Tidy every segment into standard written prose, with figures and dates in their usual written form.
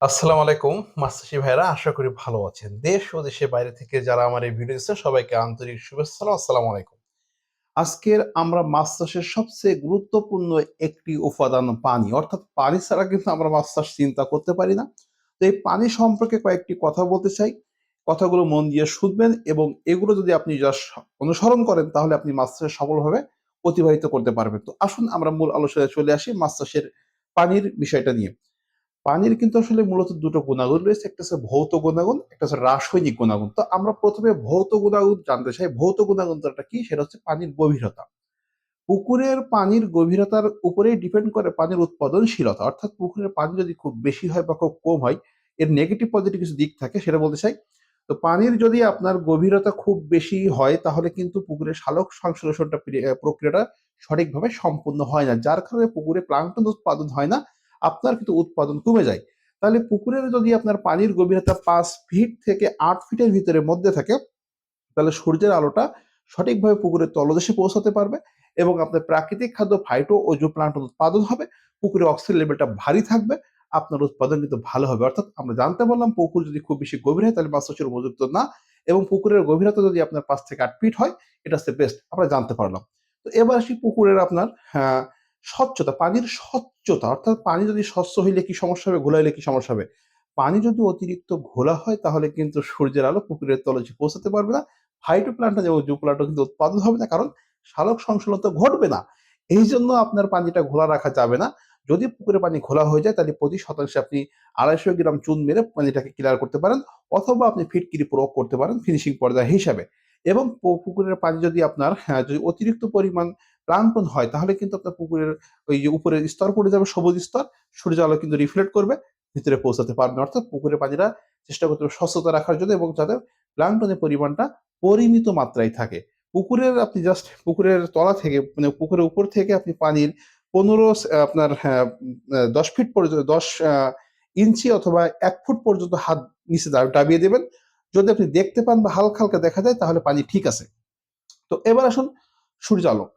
আসসালামু আলাইকুম মাস্টারজি ভাইরা, আশা করি ভালো আছেন। দেশ ও দেশের বাইরে থেকে যারা আমার এই ভিডিও দেখছেন সবাইকে আন্তরিক শুভেচ্ছা ও আসসালামু আলাইকুম। আজকের আমরা মাছ চাষের সবচেয়ে গুরুত্বপূর্ণ একটি উপাদান পানি, অর্থাৎ পানি ছাড়া কিন্তু আমরা মাছ চাষ চিন্তা করতে পারি না। তো এই পানি সম্পর্কে কয়েকটি কথা বলতে চাই। কথাগুলো মন দিয়ে শুনবেন এবং এগুলো যদি আপনি জাস্ট অনুসরণ করেন তাহলে আপনি মাছ চাষে সফলভাবে অতিবাহিত করতে পারবেন। তো আসুন আমরা মূল আলোচনায় চলে আসি মাছ চাষের পানির বিষয়টা নিয়ে। পানির কিন্তু আসলে মূলত দুটো গুণাগুণ রয়েছে, একটা হচ্ছে ভৌত গুণাগুণ, একটা হচ্ছে রাসায়নিক গুণাগুণ। তো আমরা প্রথমে ভৌত গুণাগুণ জানতে চাই। ভৌত গুণাগুণটা কি? সেটা হচ্ছে পানির গভীরতা। পুকুরের পানির গভীরতার উপরেই ডিপেন্ড করে পানির উৎপাদনশীলতা। অর্থাৎ পুকুরের পানি যদি খুব বেশি হয় বা খুব কম হয়, এর নেগেটিভ পজিটিভ কিছু দিক থাকে, সেটা বলতে চাই। তো পানির যদি আপনার গভীরতা খুব বেশি হয় তাহলে কিন্তু পুকুরের সালোক সংশ্লেষণটা প্রক্রিয়াটা সঠিকভাবে সম্পূর্ণ হয় না, যার কারণে পুকুরে প্লাঙ্কটন উৎপাদন হয় না, আপনার কিন্তু উৎপাদন কমে যায়। তাহলে পুকুরের যদি আপনার পানির গভীরতা 5 ফিট থেকে 8 ফিটের ভিতরে মধ্যে থাকে, তাহলে সূর্যের আলোটা সঠিকভাবে পুকুরের তলদেশে পৌঁছাতে পারবে এবং আপনার প্রাকৃতিক খাদ্য ফাইটো ও জুপ্লান্টন উৎপাদন হবে। পুকুরে অক্সিজেন লেভেলটা ভারী থাকবে, আপনার উৎপাদন কিন্তু ভালো হবে। অর্থাৎ আমরা জানতে পারলাম পুকুর যদি খুব বেশি গভীর হয় তাহলে মাছ চাষের উপযুক্ত না, এবং পুকুরের গভীরতা যদি আপনার 5 থেকে 8 ফিট হয়, এটা হচ্ছে বেস্ট, আমরা জানতে পারলাম। তো এবার আসি পুকুরের আপনার স্বচ্ছতা, পানির স্বচ্ছতা, অর্থাৎ পানি যদি স্বচ্ছ হইলে কি সমস্যা হবে, ঘোলাইলে কি সমস্যা হবে। পানি যদি অতিরিক্ত ঘোলা হয় তাহলে কিন্তু সূর্যের আলো পুকুরের তলদেশে পৌঁছাতে পারবে না, ফাইটোপ্ল্যাঙ্কটন এবং জুপ্লান্কটন কিন্তু উৎপাদন হবে না, কারণ সালোক সংশ্লেষণ তো ঘটবে না। এই জন্য আপনার পানিটা ঘোলা রাখা যাবে না। যদি পুকুরে পানি ঘোলা হয়ে যায় তাহলে প্রতি শতাংশে আপনি 250 গ্রাম চুন মেরে পানিটাকে ক্লিয়ার করতে পারেন, অথবা আপনি ফিটকিরি প্রয়োগ করতে পারেন ফিনিশিং পর্যায় হিসাবে। এবং পুকুরের পানি যদি আপনার যদি অতিরিক্ত পরিমাণ প্লাঙ্কটন হয় তাহলে কিন্তু আপনার পুকুরের ওই যে উপরের স্তর পড়ে যাবে, সবুজ স্তর, সূর্য আলো কিন্তু রিফ্লেক্ট করবে, ভিতরে পৌঁছাতে পারবে না। অর্থাৎ পুকুরের পানিটা চেষ্টা করতে হবে স্বচ্ছতা রাখার জন্য এবং যাতে প্লাঙ্কটনের পরিমাণটা পরিমিত মাত্রায় থাকে। পুকুরের আপনি জাস্ট পুকুরের তলা থেকে মানে পুকুরের উপর থেকে আপনি পানির 15 আপনার 10 ফিট পর্যন্ত 10 ইঞ্চি অথবা 1 ফুট পর্যন্ত হাত নিচে ডাবিয়ে দেবেন। যদি আপনি দেখতে পান বা হালকা হালকা দেখা যায় তাহলে পানি ঠিক আছে। তো এবার আসুন সূর্যালোক।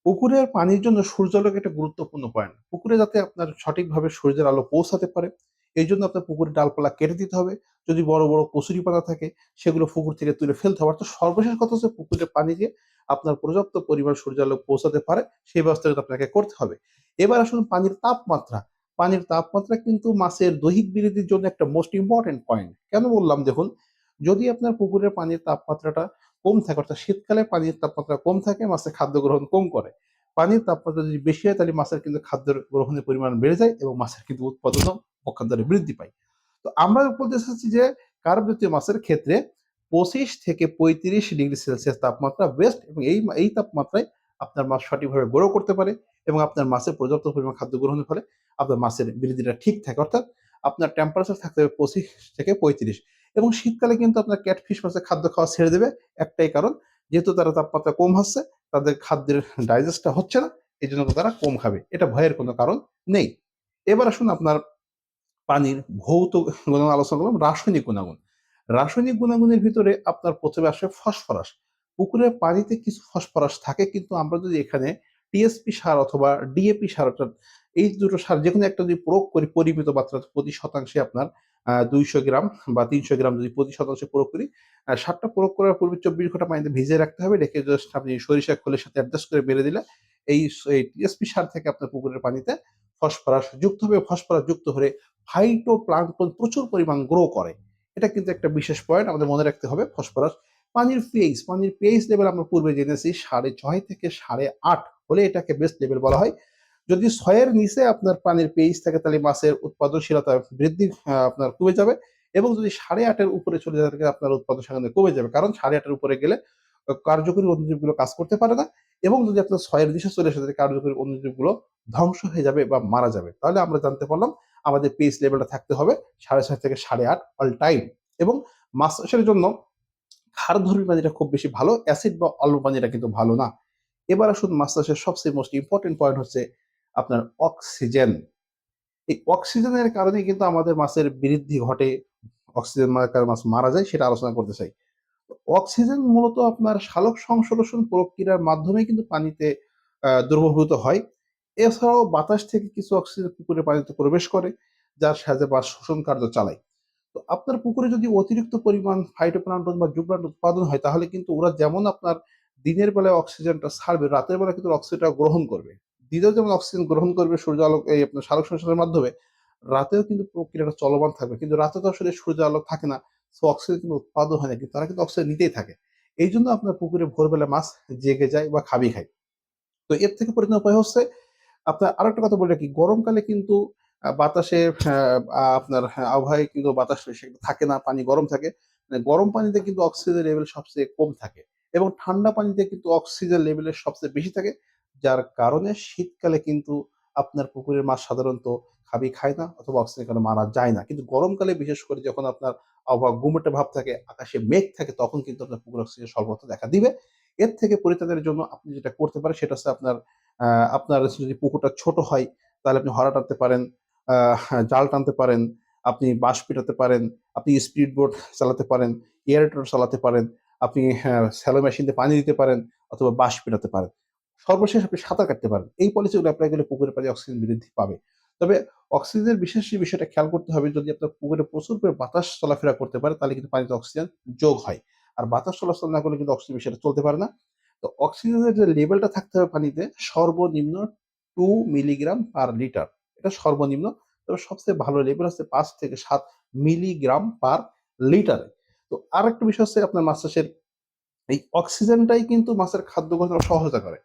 পুকুরের পানির জন্য সূর্যালোক একটা গুরুত্বপূর্ণ পয়েন্ট। পুকুরে যাতে আপনার সঠিকভাবে সূর্যের আলো পৌঁছাতে পারে, এই জন্য আপনার পুকুরের ডালপালা কেটে দিতে হবে। যদি বড় বড় কচুরিপানা থাকে সেগুলো পুকুর থেকে তুলে ফেলতে হবে। অর্থাৎ সর্বশেষ কথা হচ্ছে পুকুরের পানিতে আপনার পর্যাপ্ত পরিমাণ সূর্যালোক পৌঁছাতে পারে সেই ব্যবস্থা কিন্তু আপনাকে করতে হবে। এবার আসুন পানির তাপমাত্রা। পানির তাপমাত্রা কিন্তু মাছের দৈহিক বৃদ্ধির জন্য একটা মোস্ট ইম্পর্টেন্ট পয়েন্ট। কেন বললাম দেখুন, যদি আপনার পুকুরের পানির তাপমাত্রাটা কম থাকে, অর্থাৎ শীতকালে পানির তাপমাত্রা কম থাকে, মাছে খাদ্য গ্রহণ কম করে। পানির তাপমাত্রা যদি বেশি হয় তাহলে মাছের কিন্তু খাদ্যের গ্রহণের পরিমাণ বেড়ে যায় এবং মাছের কিন্তু উৎপাদনও পক্ষান্তরে বৃদ্ধি পায়। তো আমরা বলতে চাচ্ছি যে কার্প জাতীয় মাছের ক্ষেত্রে 25 থেকে 35 ডিগ্রি সেলসিয়াস তাপমাত্রা বেস্ট, এবং এই তাপমাত্রায় আপনার মাছ সঠিকভাবে গ্রো করতে পারে এবং আপনার মাছের পর্যাপ্ত পরিমাণ খাদ্য গ্রহণের ফলে আপনার মাছের বৃদ্ধিটা ঠিক থাকে। অর্থাৎ আপনার টেম্পারেচার থাকতে হবে 25 থেকে 35। এবং শীতকালে কিন্তু আপনার ক্যাটফিশ মাছের খাদ্য খাওয়া ছেড়ে দেবে, একটাই কারণ, যেহেতু তারা তাপমাত্রা কম হচ্ছে, তাদের খাদ্যের ডাইজেস্টটা হচ্ছে না, এই জন্য তারা কম খাবে, এটা ভয়ের কোনো কারণ নেই। এবার আসুন আপনার পানির ভৌত গুণাগুণ আলোচনা করলাম, রাসায়নিক গুণাগুণ। রাসায়নিক গুণাগুণের ভিতরে আপনার প্রথমে আসে ফসফরাস। পুকুরের পানিতে কিছু ফসফরাস থাকে, কিন্তু আমরা যদি এখানে টিএসপি সার অথবা ডিএপি সার, অর্থাৎ এই দুটো সার যেকোনো একটা যদি প্রয়োগ করি পরিমিত মাত্রা প্রতি শতাংশে আপনার 200 গ্রাম বা 300 গ্রাম যদি প্রতি শতাংশে প্রয়োগ করি, সারটা প্রয়োগ করার পূর্বে 24 ঘন্টা পানিতে ভিজিয়ে রাখতে হবে, রেখে জাস্ট আপনি সরিষা খোলের সাথে অ্যাডজাস্ট করে মেরে দিলে এই এই টিএসপি সার থেকে আপনার পুকুরের পানিতে ফসফরাস যুক্ত হবে। ফসফরাস যুক্ত হলে ফাইটোপ্লাঙ্কটন প্রচুর পরিমাণ গ্রো করে। এটা কিন্তু একটা বিশেষ পয়েন্ট আমাদের মনে রাখতে হবে। ফসফরাস। পানির পিএইচ লেভেল আমরা পূর্বে জেনেছি 6.5 থেকে 8.5 হলে এটাকে বেস্ট লেভেল বলা হয়। যদি 6 এর নিচে আপনার পানির পিএইচ থাকে তাহলে মাছের উৎপাদনশীলতা বৃদ্ধি আপনার কমে যাবে, এবং যদি 8.5 এর উপরে চলে যায় তাহলে আপনার উৎপাদন সেখানে কমে যাবে, কারণ 8.5 এর উপরে গেলে কার্যকরী অণুজীবগুলো কাজ করতে পারে না, এবং যদি আপনার 6 এর নিচে চলে আসে তাহলে কার্যকরী অণুজীবগুলো ধ্বংস হয়ে যাবে বা মারা যাবে। তাহলে আমরা জানতে পারলাম আমাদের পিএইচ লেভেলটা থাকতে হবে 6.5 থেকে 8.5 অল টাইম। এবং মাছ চাষের জন্য ক্ষারধর্মী পানিটা খুব বেশি ভালো, অ্যাসিড বা অম্ল পানিটা কিন্তু ভালো না। এবার আসুন মাছ চাষের সবচেয়ে মোস্ট ইম্পর্টেন্ট পয়েন্ট হচ্ছে আপনার অক্সিজেন। এই অক্সিজেনের কারণে কিন্তু আমাদের মাছের বৃদ্ধি ঘটে, অক্সিজেন কারণে মাছ মারা যায়, সেটা আলোচনা করতে চাই। অক্সিজেন মূলত আপনার সালোক সংশ্লেষণ প্রক্রিয়ার মাধ্যমে কিন্তু পানিতে দ্রবীভূত হয়। এছাড়াও বাতাস থেকে কিছু অক্সিজেন পুকুরের পানিতে প্রবেশ করে, যার সাহায্যে মাছ শোষণ কার্য চালায়। তো আপনার পুকুরে যদি অতিরিক্ত পরিমাণ ফাইটোপ্লাঙ্কটন বা জুপ্লাঙ্কটন উৎপাদন হয় তাহলে কিন্তু ওরা যেমন আপনার দিনের বেলায় অক্সিজেনটা ছাড়বে, রাতের বেলা কিন্তু অক্সিজেনটা গ্রহণ করবে। দিনেও যেমন অক্সিজেন গ্রহণ করবে সূর্য আলো এই আপনার সালোক সংশ্লেষণের মাধ্যমে, রাতেও কিন্তু প্রক্রিয়াটা চলমান থাকবে। কিন্তু রাতে তো আসলে সূর্য আলো থাকে না। সো অক্সিজেন কিন্তু উৎপাদন হয় না। কিন্তু তারা কিন্তু অক্সিজেন নিতেই থাকে। এইজন্য আপনার পুকুরে ভোরবেলা মাছ জেগে যায় বা খাবি খায়। তো এর থেকে পরিণত উপায় হচ্ছে আপনার আরেকটা কথা বলে রাখি, গরমকালে কিন্তু বাতাসে আপনার আবহাওয়ায় কিন্তু বাতাস বেশি একটা থাকে না, পানি গরম থাকে। মানে গরম পানিতে কিন্তু অক্সিজেন লেভেল সবচেয়ে কম থাকে এবং ঠান্ডা পানিতে কিন্তু অক্সিজেন লেভেলের সবচেয়ে বেশি থাকে। যার কারণে শীতকালে কিন্তু আপনার পুকুরের মাছ সাধারণত খাবি খায় না অথবা অক্সিজেনের কারণে মারা যায় না। কিন্তু গরমকালে বিশেষ করে যখন আপনার আবহাওয়া গুমোটে ভাব থাকে, আকাশে মেঘ থাকে তখন কিন্তু আপনার পুকুরে অক্সিজেন স্বল্পতা দেখা দিবে। এর থেকে পরিত্রাণের জন্য আপনি যেটা করতে পারেন সেটা হচ্ছে আ আপনার যদি পুকুরটা ছোট হয় তাহলে আপনি হড়া টানতে পারেন, জাল টানতে পারেন, আপনি বাঁশ পেটাতে পারেন, আপনি স্পিড বোট চালাতে পারেন, এয়ারেটর চালাতে পারেন, আপনি স্যালো মেশিন দিয়ে পানি দিতে পারেন অথবা বাঁশ পেটাতে পারেন। সর্বশেষ আপনি সাঁতার কাটতে পারেন। এই পলিসিগুলো এপ্লাই করলে পুকুরের পানি অক্সিজেন বৃদ্ধি পাবে। তবে অক্সিজেনের বিশেষ এই বিষয়টা খেয়াল করতে হবে যদি আপনার পুকুরে প্রচুর পরিমাণে বাতাস চলাফেরা করতে পারে তাহলে কিন্তু পানিতে অক্সিজেন যোগ হয়। আর বাতাস চলাচল না করলে কিন্তু অক্সিজেন বিষয়টা চলতে পারে না। তো অক্সিজেনের যে লেভেলটা থাকতে হবে পানিতে সর্বনিম্ন 2 মিলিগ্রাম পার লিটার। এটা সর্বনিম্ন। তবে সবচেয়ে ভালো লেভেল হচ্ছে ৫ থেকে ৭ মিলিগ্রাম পার লিটারে। তো আরেকটা বিষয় হচ্ছে আপনার মাছ চাষের এই অক্সিজেনটাই কিন্তু মাছের খাদ্য গ্রহণে সহায়তা করে।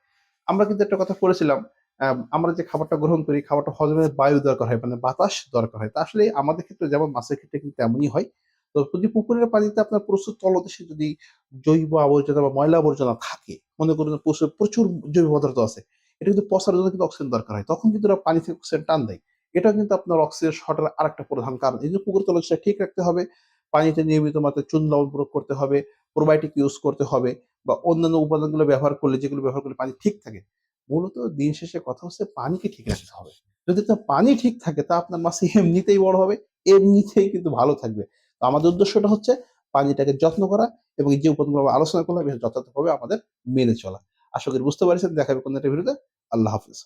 আমরা কিন্তু একটা কথা পড়েছিলাম, আমরা যে খাবারটা গ্রহণ করি, খাবারটা হজমের বায়ু দরকার হয়, মানে বাতাস দরকার হয়। তা আসলে আমাদের ক্ষেত্রে যেমন মাছের ক্ষেত্রে কিন্তু তেমনই হয়। তো যদি পুকুরের পানিতে আপনার প্রচুর তলদেশে যদি জৈব আবর্জনা বা ময়লা আবর্জনা থাকে, মনে করুন প্রচুর প্রচুর জৈব পদার্থ আছে। এটা কিন্তু পচার জন্য কিন্তু অক্সিজেন দরকার হয়। তখন কিন্তু ওরা পানি থেকে অক্সিজেন টান দেয়। এটাও কিন্তু আপনার অক্সিজেন শর্টের আরেকটা প্রধান কারণ। এইজন্য পুকুরের তলদেশটা ঠিক রাখতে হবে। পানিতে নিয়মিত মাত্রায় চুন লবণ প্রয়োগ করতে হবে, প্রোবায়োটিক ইউজ করতে হবে। বা অন্যান্য উপাদানগুলো ব্যবহার করলে যেগুলো ব্যবহার করলে পানি ঠিক থাকে। মূলত দিন শেষে কথা হচ্ছে পানিকে ঠিক রাখতে হবে। যদি আপনার পানি ঠিক থাকে তা আপনার মাছ এমনিতেই বড় হবে, এমনিতেই কিন্তু ভালো থাকবে। তো আমাদের উদ্দেশ্যটা হচ্ছে পানিটাকে যত্ন করা এবং এই যে উপাদানগুলো আমরা আলোচনা করলাম এগুলো যথাযথভাবে আমাদের মেনে চলা। আশা করি বুঝতে পারছেন। দেখা হবে কোনো একটা ভিডিওতে। আল্লাহ হাফেজ।